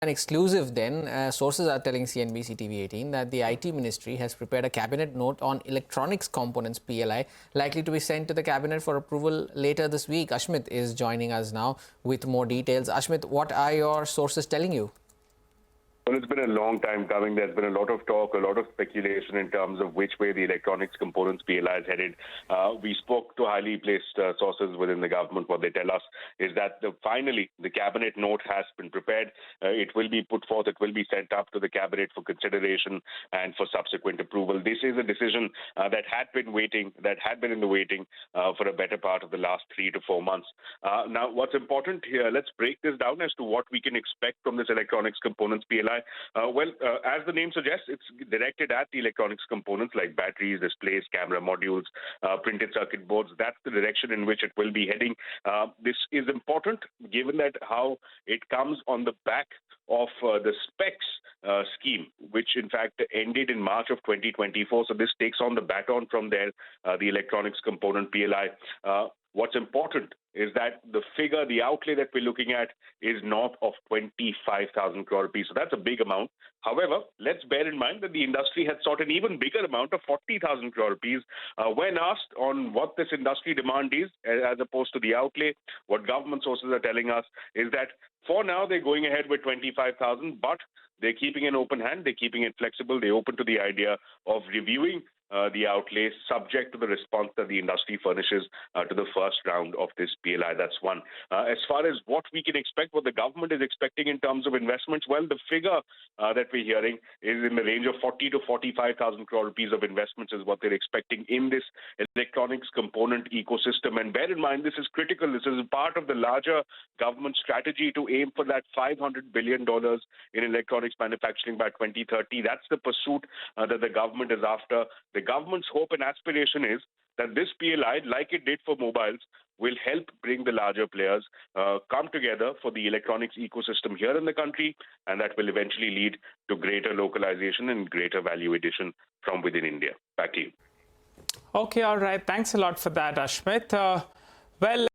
An exclusive then, sources are telling CNBC-TV18 that the IT Ministry has prepared a cabinet note on Electronics Components PLI, likely to be sent to the cabinet for approval later this week. Ashmit is joining us now with more details. Ashmit, what are your sources telling you? Well, it's been a long time coming. There's been a lot of talk, a lot of speculation in terms of which way the Electronics Components PLI is headed. We spoke to highly placed sources within the government. What they tell us is that finally the cabinet note has been prepared. It will be put forth. It will be sent up to the cabinet for consideration and for subsequent approval. This is a decision that had been in the waiting for a better part of the last 3 to 4 months. Now, what's important here, let's break this down as to what we can expect from this Electronics Components PLI. As the name suggests, it's directed at the electronics components like batteries, displays, camera modules, printed circuit boards. That's the direction in which it will be heading. This is important given that how it comes on the back of the specs scheme, which in fact ended in March of 2024. So this takes on the baton from there, the Electronics Component PLI. What's important is that the figure, the outlay that we're looking at is north of 25,000 crore rupees. So that's a big amount. However, let's bear in mind that the industry had sought an even bigger amount of 40,000 crore rupees. When asked on what this industry demand is, as opposed to the outlay, what government sources are telling us is that for now they're going ahead with 25,000, but they're keeping an open hand, they're keeping it flexible, they're open to the idea of reviewing the outlay subject to the response that the industry furnishes to the first round of this PLI. That's one. As far as what we can expect, what the government is expecting in terms of investments, well, the figure that we're hearing is in the range of 40 to 45,000 crore rupees of investments is what they're expecting in this electronics component ecosystem. And bear in mind, this is critical. This is part of the larger government strategy to aim for that $500 billion in electronics manufacturing by 2030. That's the pursuit that the government is after. The government's hope and aspiration is that this PLI, like it did for mobiles, will help bring the larger players come together for the electronics ecosystem here in the country, and that will eventually lead to greater localization and greater value addition from within India. Back to you. Okay, all right. Thanks a lot for that, Ashmit. Well.